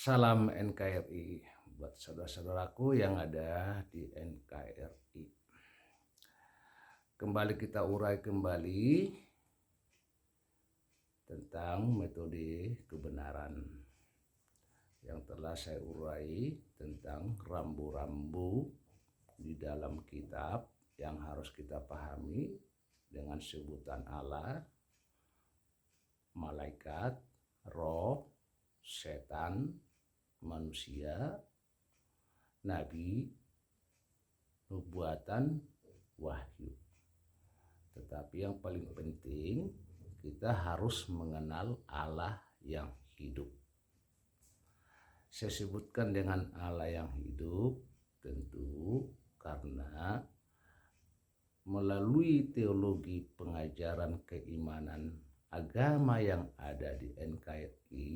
Salam NKRI buat saudara-saudaraku yang ada di NKRI. Kembali kita urai kembali tentang metode kebenaran yang telah saya urai tentang rambu-rambu di dalam kitab yang harus kita pahami dengan sebutan Allah, malaikat, roh, setan, manusia, nabi, nubuatan, wahyu. Tetapi yang paling penting, kita harus mengenal Allah yang hidup. Saya sebutkan dengan Allah yang hidup tentu karena melalui teologi pengajaran keimanan agama yang ada di NKRI,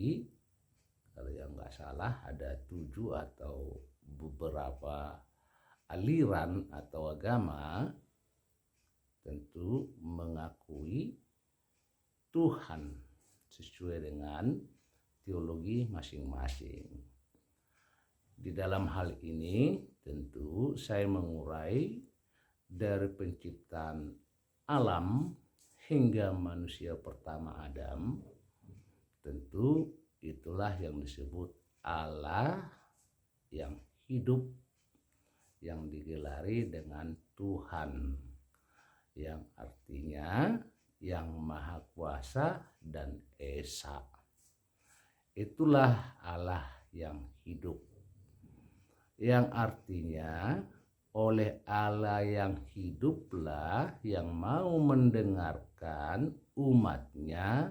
kalau yang nggak salah ada 7 atau beberapa aliran atau agama, tentu mengakui Tuhan sesuai dengan teologi masing-masing. Di dalam hal ini tentu saya mengurai dari penciptaan alam hingga manusia pertama Adam, tentu itulah yang disebut Allah yang hidup, yang digelari dengan Tuhan, yang artinya yang Maha Kuasa dan Esa. Itulah Allah yang hidup, yang artinya oleh Allah yang hiduplah yang mau mendengarkan umatnya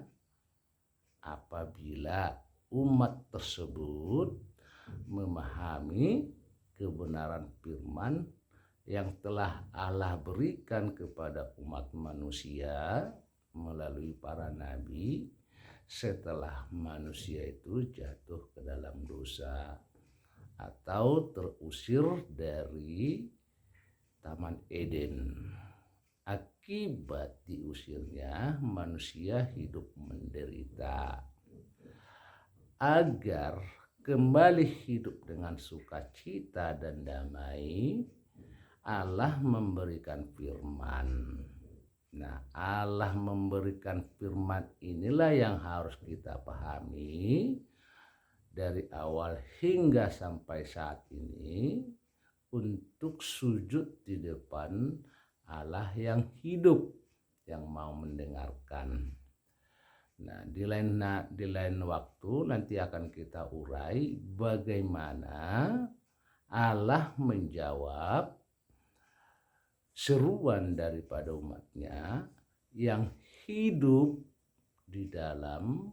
apabila umat tersebut memahami kebenaran firman yang telah Allah berikan kepada umat manusia melalui para nabi setelah manusia itu jatuh ke dalam dosa atau terusir dari Taman Eden. Akibat diusirnya, manusia hidup menderita. Agar kembali hidup dengan sukacita dan damai, Allah memberikan firman. Nah, Allah memberikan firman inilah yang harus kita pahami dari awal hingga sampai saat ini untuk sujud di depan Allah yang hidup, yang mau mendengarkan. Nah, di lain waktu nanti akan kita urai bagaimana Allah menjawab seruan daripada umatnya yang hidup di dalam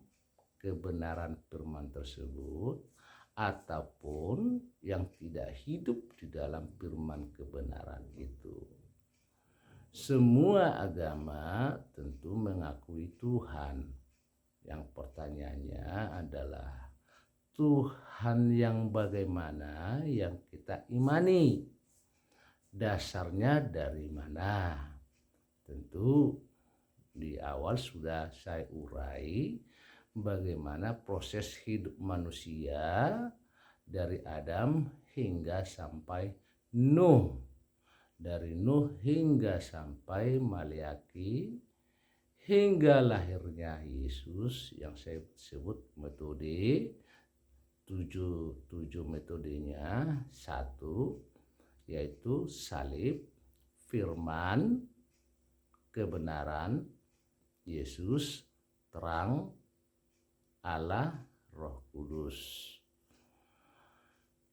kebenaran firman tersebut ataupun yang tidak hidup di dalam firman kebenaran itu. Semua agama tentu mengakui Tuhan. Yang pertanyaannya adalah Tuhan yang bagaimana yang kita imani? Dasarnya dari mana? Tentu di awal sudah saya urai bagaimana proses hidup manusia dari Adam hingga sampai Nuh, dari Nuh hingga sampai Maliaki, hingga lahirnya Yesus yang saya sebut metode 7 metodenya. 1 yaitu salib, firman, kebenaran, Yesus, terang, Allah, Roh Kudus.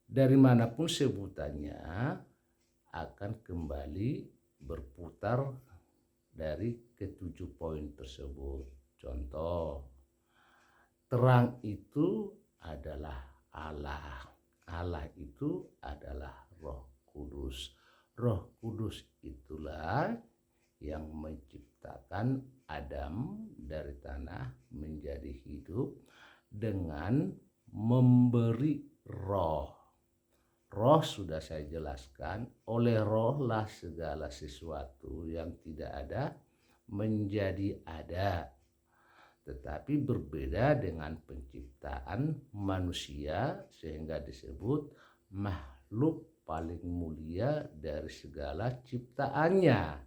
Dari manapun sebutannya akan kembali berputar dari ke-7 poin tersebut. Contoh, terang itu adalah Allah. Allah itu adalah Roh Kudus. Roh Kudus itulah yang menciptakan Adam dari tanah menjadi hidup dengan memberi roh. Roh sudah saya jelaskan, oleh roh lah segala sesuatu yang tidak ada menjadi ada. tetapi berbeda dengan penciptaan manusia sehingga disebut makhluk paling mulia dari segala ciptaannya.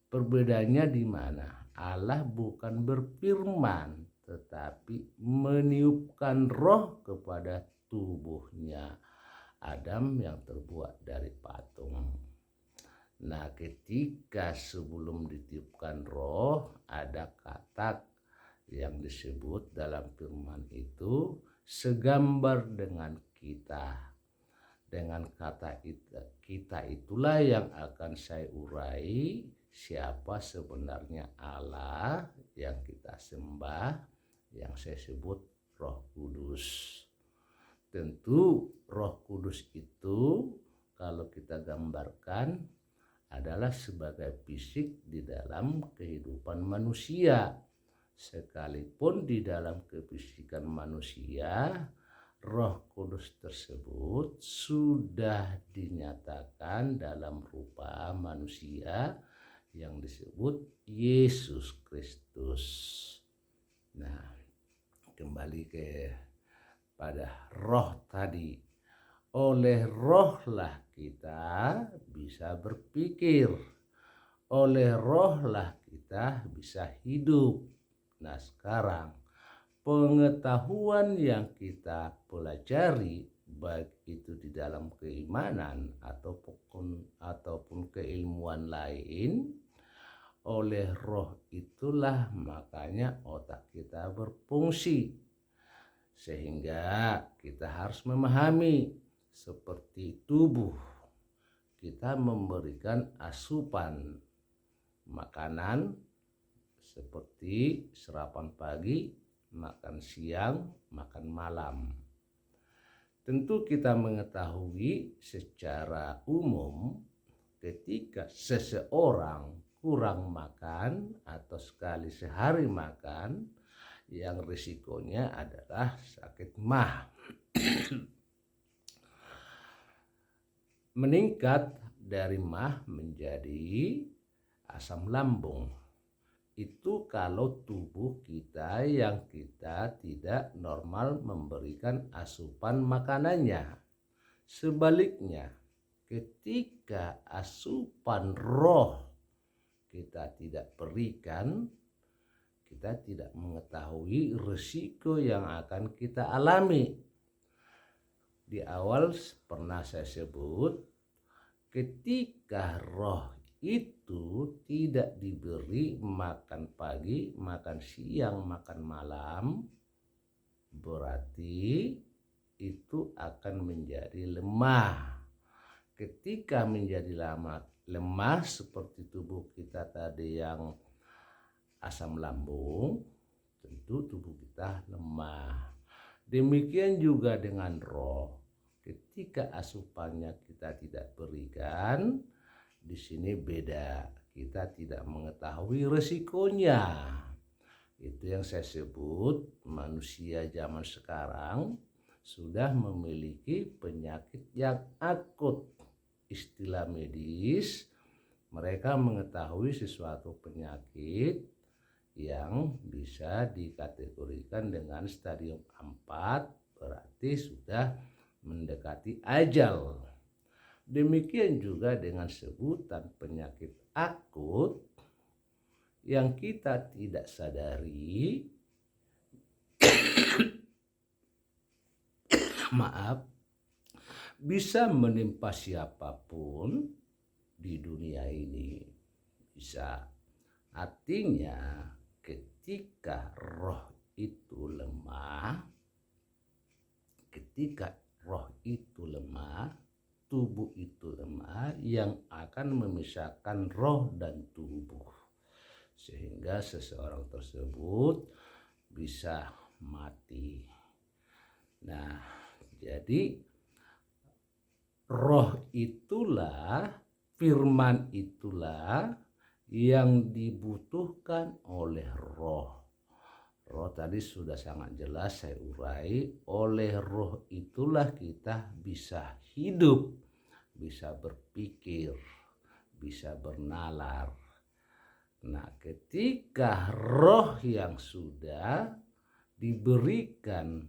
Perbedaannya di mana? Allah bukan berfirman tetapi meniupkan roh kepada tubuhnya Adam yang terbuat dari patung. Nah, ketika sebelum ditiupkan roh ada kata yang disebut dalam firman itu segambar dengan kita. Dengan kata kita itulah yang akan saya urai siapa sebenarnya Allah yang kita sembah, yang saya sebut Roh Kudus. Tentu Roh Kudus itu kalau kita gambarkan adalah sebagai fisik di dalam kehidupan manusia. Sekalipun di dalam kefisikan manusia, Roh Kudus tersebut sudah dinyatakan dalam rupa manusia yang disebut Yesus Kristus. Nah, kembali pada roh tadi. Oleh rohlah kita bisa berpikir. Oleh rohlah kita bisa hidup. Nah, sekarang pengetahuan yang kita pelajari baik itu di dalam keimanan ataupun keilmuan lain, oleh roh itulah makanya otak kita berfungsi. Sehingga kita harus memahami seperti tubuh kita memberikan asupan makanan seperti sarapan pagi, makan siang, makan malam. Tentu kita mengetahui secara umum ketika seseorang kurang makan atau sekali sehari makan, yang risikonya adalah sakit mah. Meningkat dari mah menjadi asam lambung. Itu kalau tubuh kita yang kita tidak normal memberikan asupan makanannya. Sebaliknya, ketika asupan roh kita tidak berikan, kita tidak mengetahui risiko yang akan kita alami. Di awal pernah saya sebut, ketika roh itu tidak diberi makan pagi, makan siang, makan malam, berarti itu akan menjadi lemah. Ketika menjadi lemah seperti tubuh kita tadi yang asam lambung, tentu tubuh kita lemah. Demikian juga dengan roh. Ketika asupannya kita tidak berikan, di sini beda. Kita tidak mengetahui resikonya. Itu yang saya sebut manusia zaman sekarang sudah memiliki penyakit yang akut. Istilah medis, mereka mengetahui sesuatu penyakit yang bisa dikategorikan dengan stadium 4, berarti sudah mendekati ajal. Demikian juga dengan sebutan penyakit akut yang kita tidak sadari, bisa menimpa siapapun di dunia ini. Bisa. Artinya ketika roh itu lemah, tubuh itu lemah, yang akan memisahkan roh dan tubuh. Sehingga seseorang tersebut bisa mati. Nah, jadi roh itulah, firman itulah yang dibutuhkan oleh roh. Roh tadi sudah sangat jelas saya urai. Oleh roh itulah kita bisa hidup, bisa berpikir, bisa bernalar. Nah, ketika roh yang sudah diberikan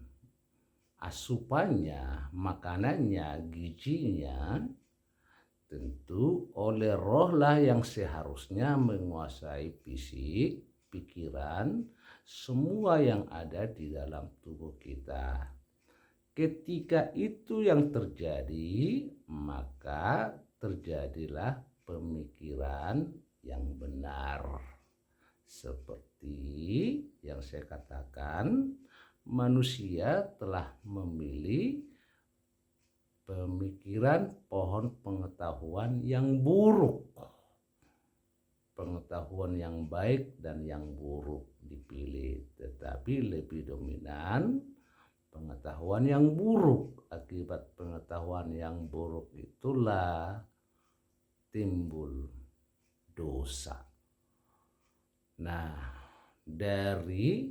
asupannya, makanannya, gizinya, tentu oleh roh lah yang seharusnya menguasai fisik, pikiran, semua yang ada di dalam tubuh kita. Ketika itu yang terjadi, maka terjadilah pemikiran yang benar. Seperti yang saya katakan, manusia telah memilih pemikiran pohon pengetahuan yang buruk. Pengetahuan yang baik dan yang buruk dipilih, tetapi lebih dominan pengetahuan yang buruk. Akibat pengetahuan yang buruk itulah timbul dosa. Nah, dari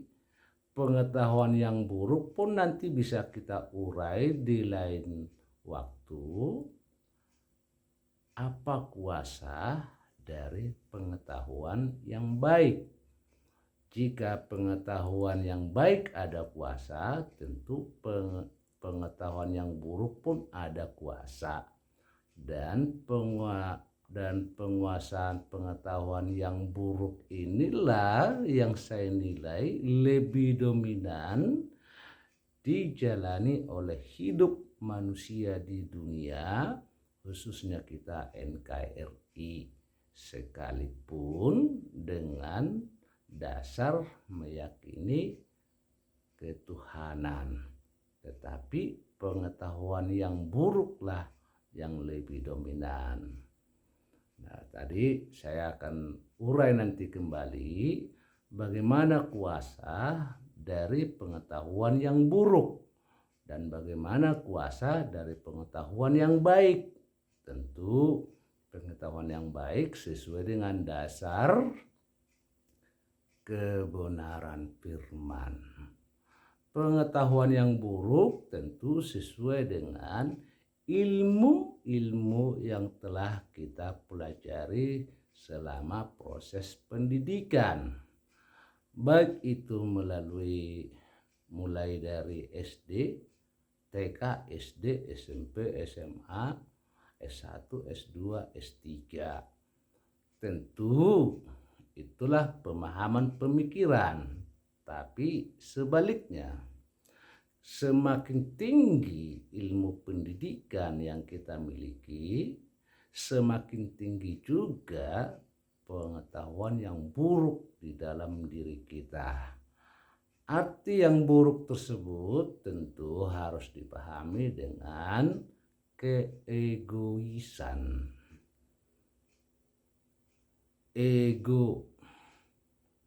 pengetahuan yang buruk pun nanti bisa kita urai di lain waktu. Apa kuasa dari pengetahuan yang baik? Jika pengetahuan yang baik ada kuasa, tentu pengetahuan yang buruk pun ada kuasa. Dan penguasaan pengetahuan yang buruk inilah yang saya nilai lebih dominan dijalani oleh hidup manusia di dunia, khususnya kita NKRI, sekalipun dengan dasar meyakini ketuhanan, tetapi pengetahuan yang buruklah yang lebih dominan. Nah, tadi saya akan urai nanti kembali bagaimana kuasa dari pengetahuan yang buruk dan bagaimana kuasa dari pengetahuan yang baik. Tentu pengetahuan yang baik sesuai dengan dasar kebenaran firman. Pengetahuan yang buruk tentu sesuai dengan ilmu-ilmu yang telah kita pelajari selama proses pendidikan. Baik itu mulai dari SD, TK, SD, SMP, SMA, S1, S2, S3. Tentu itulah pemahaman pemikiran. Tapi sebaliknya, semakin tinggi ilmu pendidikan yang kita miliki, semakin tinggi juga pengetahuan yang buruk di dalam diri kita. Arti yang buruk tersebut tentu harus dipahami dengan keegoisan. Ego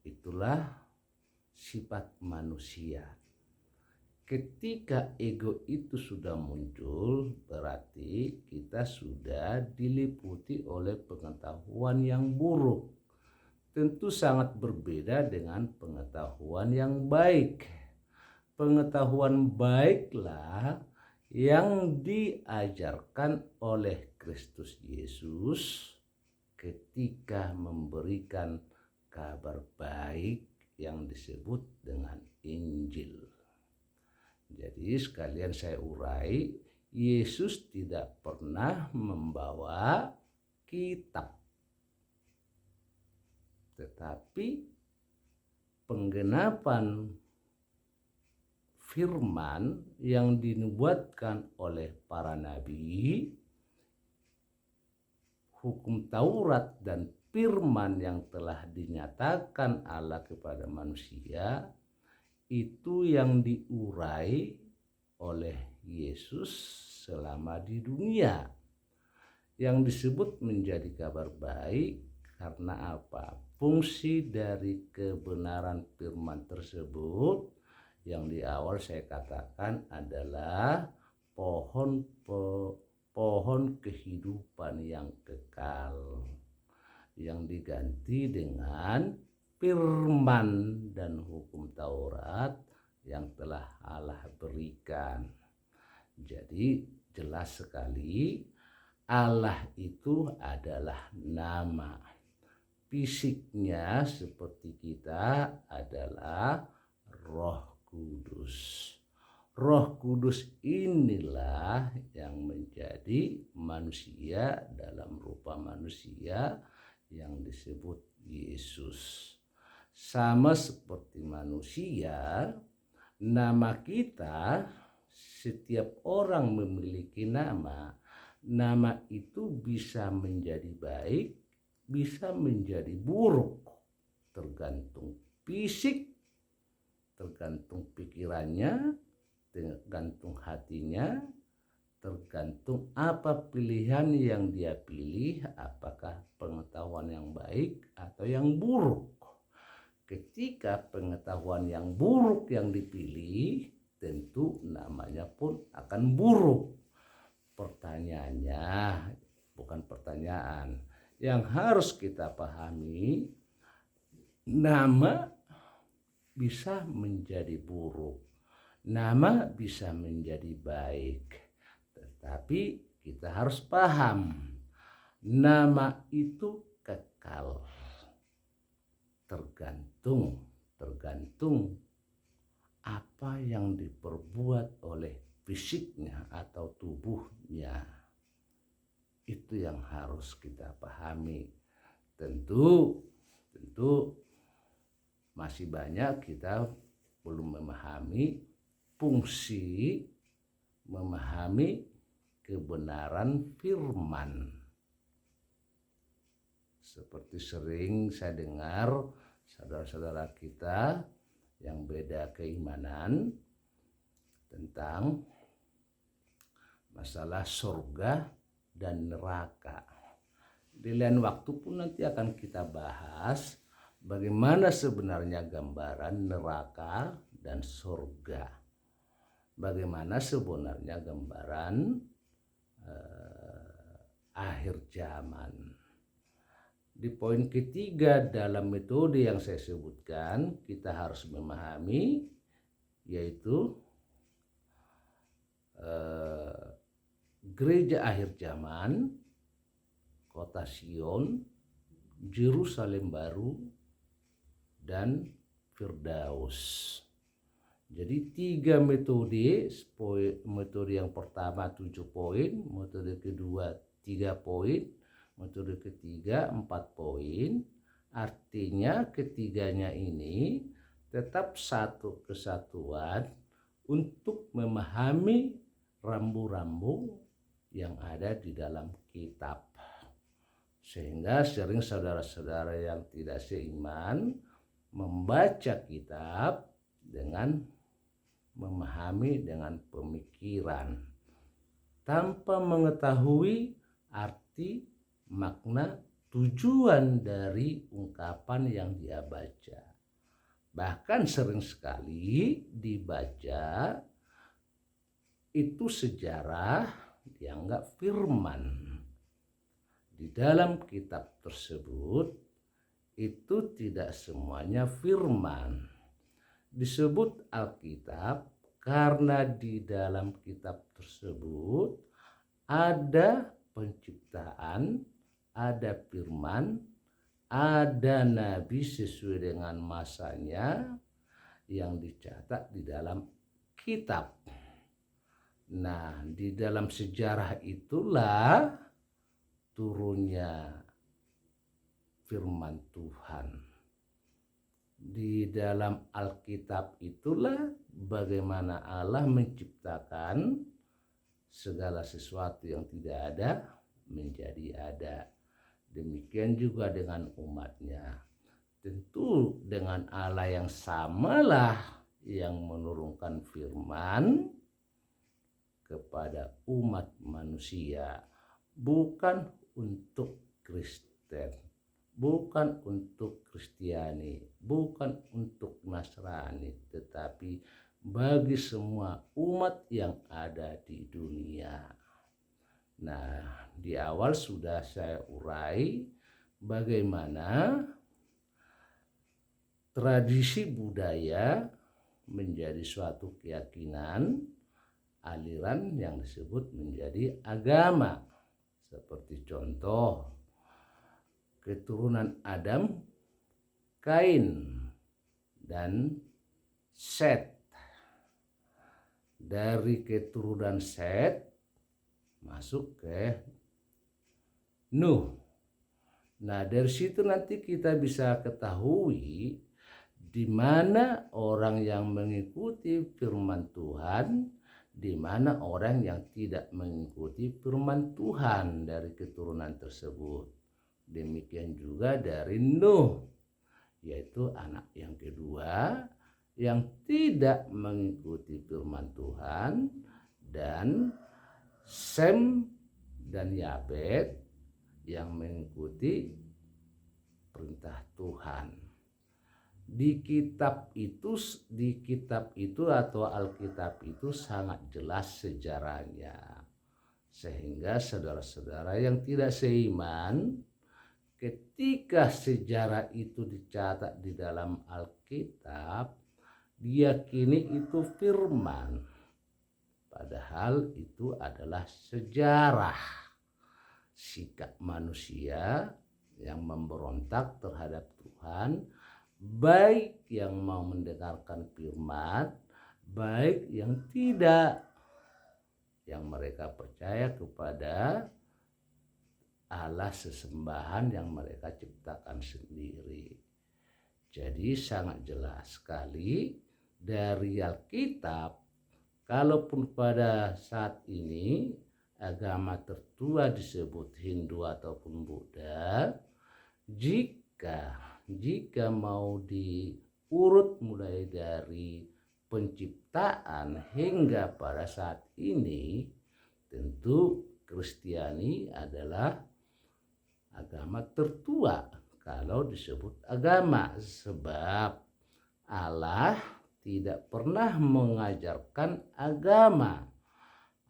itulah sifat manusia. Ketika ego itu sudah muncul, berarti kita sudah diliputi oleh pengetahuan yang buruk. Tentu sangat berbeda dengan pengetahuan yang baik. Pengetahuan baiklah yang diajarkan oleh Kristus Yesus ketika memberikan kabar baik yang disebut dengan Injil. Jadi sekalian saya urai, Yesus tidak pernah membawa kitab, tetapi penggenapan firman yang dinubuatkan oleh para nabi, hukum Taurat dan firman yang telah dinyatakan Allah kepada manusia, itu yang diurai oleh Yesus selama di dunia. Yang disebut menjadi kabar baik karena apa? Fungsi dari kebenaran firman tersebut yang di awal saya katakan adalah pohon kehidupan yang kekal, yang diganti dengan firman dan hukum Taurat yang telah Allah berikan. Jadi jelas sekali Allah itu adalah nama. fisiknya seperti kita adalah Roh Kudus. Roh Kudus inilah yang menjadi manusia dalam rupa manusia yang disebut Yesus. Sama seperti manusia, nama kita, setiap orang memiliki nama. Nama itu bisa menjadi baik, bisa menjadi buruk, tergantung fisik, tergantung pikirannya, tergantung hatinya, tergantung apa pilihan yang dia pilih, apakah pengetahuan yang baik atau yang buruk. Ketika pengetahuan yang buruk yang dipilih, tentu namanya pun akan buruk. Pertanyaannya, bukan pertanyaan, yang harus kita pahami, nama bisa menjadi buruk, nama bisa menjadi baik. Tetapi kita harus paham, nama itu kekal. Tergantung apa yang diperbuat oleh fisiknya atau tubuhnya. Itu yang harus kita pahami. Tentu masih banyak kita belum memahami fungsi, memahami kebenaran firman. Seperti sering saya dengar saudara-saudara kita yang beda keimanan tentang masalah surga dan neraka. Di lain waktu pun nanti akan kita bahas bagaimana sebenarnya gambaran neraka dan surga. Bagaimana sebenarnya gambaran akhir zaman. Di poin ketiga dalam metode yang saya sebutkan, kita harus memahami, yaitu gereja akhir zaman, kota Sion, Yerusalem baru, dan Firdaus. Jadi 3 metode. Metode yang pertama 7 poin, metode kedua 3 poin, metode ketiga 4 poin. Artinya ketiganya ini tetap satu kesatuan untuk memahami rambu-rambu yang ada di dalam kitab. Sehingga sering saudara-saudara yang tidak seiman membaca kitab dengan memahami dengan pemikiran tanpa mengetahui arti, makna, tujuan dari ungkapan yang dia baca. Bahkan sering sekali dibaca itu sejarah, dianggap firman. Di dalam kitab tersebut itu tidak semuanya firman. Disebut Alkitab karena di dalam kitab tersebut ada penciptaan, ada firman, ada nabi sesuai dengan masanya yang dicatat di dalam kitab. Nah, di dalam sejarah itulah turunnya firman Tuhan. Di dalam Alkitab itulah bagaimana Allah menciptakan segala sesuatu yang tidak ada menjadi ada. Demikian juga dengan umatnya. Tentu dengan Allah yang samalah yang menurunkan firman kepada umat manusia. Bukan untuk Kristen, bukan untuk Kristiani, bukan untuk Nasrani, tetapi bagi semua umat yang ada di dunia. Nah, di awal sudah saya urai bagaimana tradisi budaya menjadi suatu keyakinan, aliran yang disebut menjadi agama. Seperti contoh, keturunan Adam, Kain, dan Set. Dari keturunan Set masuk ke Nuh. Nah, dari situ nanti kita bisa ketahui di mana orang yang mengikuti firman Tuhan, di mana orang yang tidak mengikuti firman Tuhan dari keturunan tersebut. Demikian juga dari Nuh, yaitu anak yang kedua yang tidak mengikuti firman Tuhan, dan Sem dan Yafet yang mengikuti perintah Tuhan. Di kitab itu atau Alkitab itu sangat jelas sejarahnya, sehingga saudara-saudara yang tidak seiman, ketika sejarah itu dicatat di dalam Alkitab, diyakini itu firman, padahal itu adalah sejarah sikap manusia yang memberontak terhadap Tuhan, baik yang mau mendengarkan firman, baik yang tidak, yang mereka percaya kepada Allah sesembahan yang mereka ciptakan sendiri. Jadi sangat jelas sekali dari Alkitab, kalaupun pada saat ini agama tertua disebut Hindu ataupun Buddha, jika mau diurut mulai dari penciptaan hingga pada saat ini, tentu Kristiani adalah agama tertua kalau disebut agama, sebab Allah tidak pernah mengajarkan agama.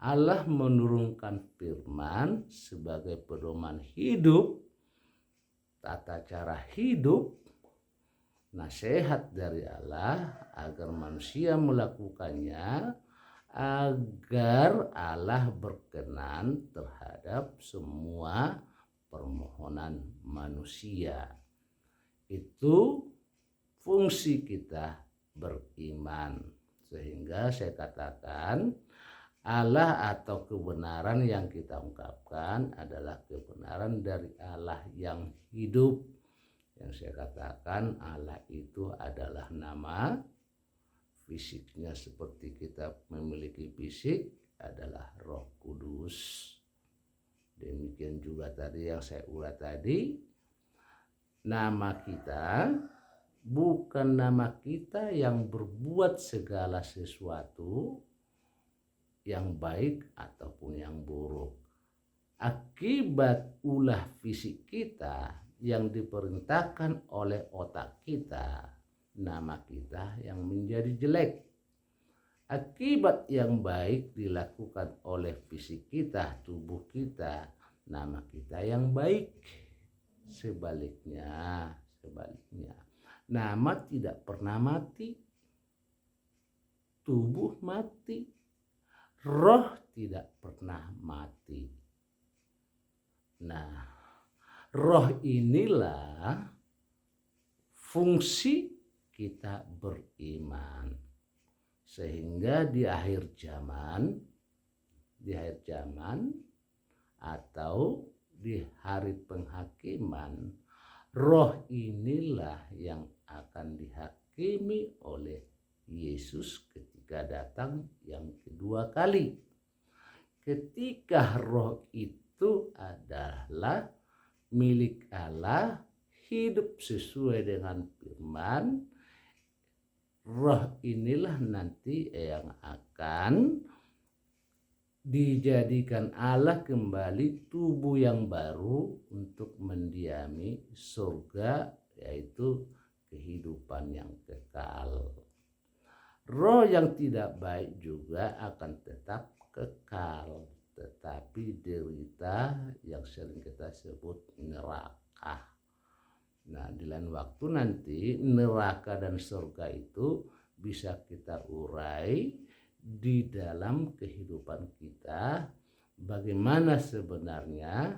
Allah menurunkan firman sebagai pedoman hidup, tata cara hidup, nasihat dari Allah agar manusia melakukannya, agar Allah berkenan terhadap semua permohonan manusia. Itu fungsi kita beriman. Sehingga saya katakan Allah atau kebenaran yang kita ungkapkan adalah kebenaran dari Allah yang hidup. Yang saya katakan Allah itu adalah nama, fisiknya seperti kita memiliki fisik adalah Roh Kudus. Demikian juga tadi yang saya ulas tadi, nama kita bukan nama kita yang berbuat segala sesuatu yang baik ataupun yang buruk. Akibat ulah fisik kita yang diperintahkan oleh otak kita, nama kita yang menjadi jelek. Akibat yang baik dilakukan oleh fisik kita, tubuh kita, nama kita yang baik. Sebaliknya, nama tidak pernah mati, tubuh mati, roh tidak pernah mati. Nah, roh inilah fungsi kita beriman. Sehingga di akhir zaman atau di hari penghakiman, roh inilah yang akan dihakimi oleh Yesus ketika datang yang kedua kali. Ketika roh itu adalah milik Allah, hidup sesuai dengan firman, roh inilah nanti yang akan dijadikan Allah kembali tubuh yang baru untuk mendiami surga, yaitu kehidupan yang kekal. Roh yang tidak baik juga akan tetap kekal, tetapi derita yang sering kita sebut neraka. Nah, di lain waktu nanti neraka dan surga itu bisa kita urai di dalam kehidupan kita, bagaimana sebenarnya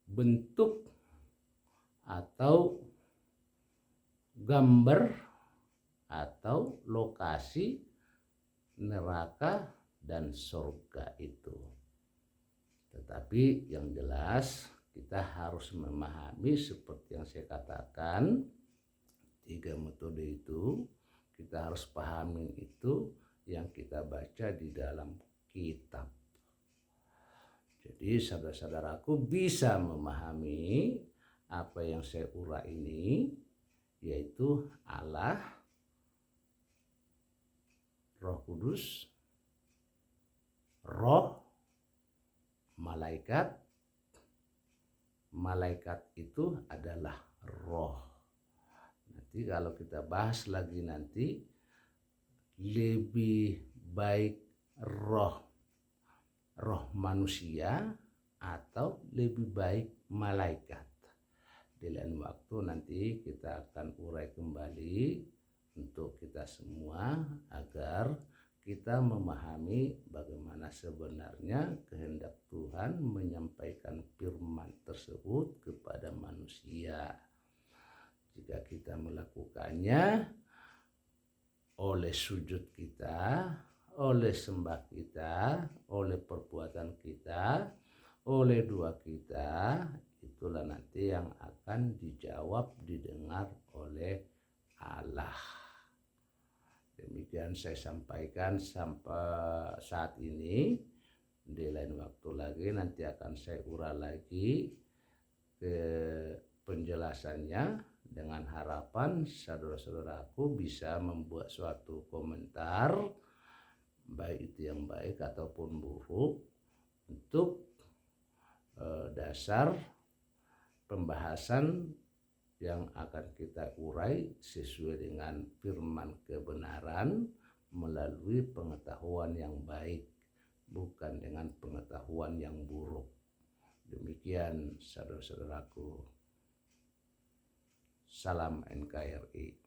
bentuk atau gambar atau lokasi neraka dan surga itu. Tetapi yang jelas kita harus memahami seperti yang saya katakan, 3 metode itu kita harus pahami itu yang kita baca di dalam kitab. Jadi saudara-saudaraku bisa memahami apa yang saya urai ini, yaitu Allah, Roh Kudus, roh, malaikat. Malaikat itu adalah roh. Nanti kalau kita bahas lagi nanti, lebih baik roh manusia atau lebih baik malaikat. Di lain waktu nanti kita akan urai kembali untuk kita semua agar kita memahami bagaimana sebenarnya kehendak Tuhan menyampaikan firman tersebut kepada manusia. Jika kita melakukannya oleh sujud kita, oleh sembah kita, oleh perbuatan kita, oleh doa kita, itulah nanti yang akan dijawab, didengar oleh Allah. Demikian saya sampaikan sampai saat ini. Di lain waktu lagi nanti akan saya urai lagi ke penjelasannya, dengan harapan saudara-saudaraku bisa membuat suatu komentar, baik itu yang baik ataupun buruk, untuk dasar pembahasan yang akan kita urai sesuai dengan firman kebenaran melalui pengetahuan yang baik, bukan dengan pengetahuan yang buruk. Demikian saudara-saudaraku. Salam NKRI.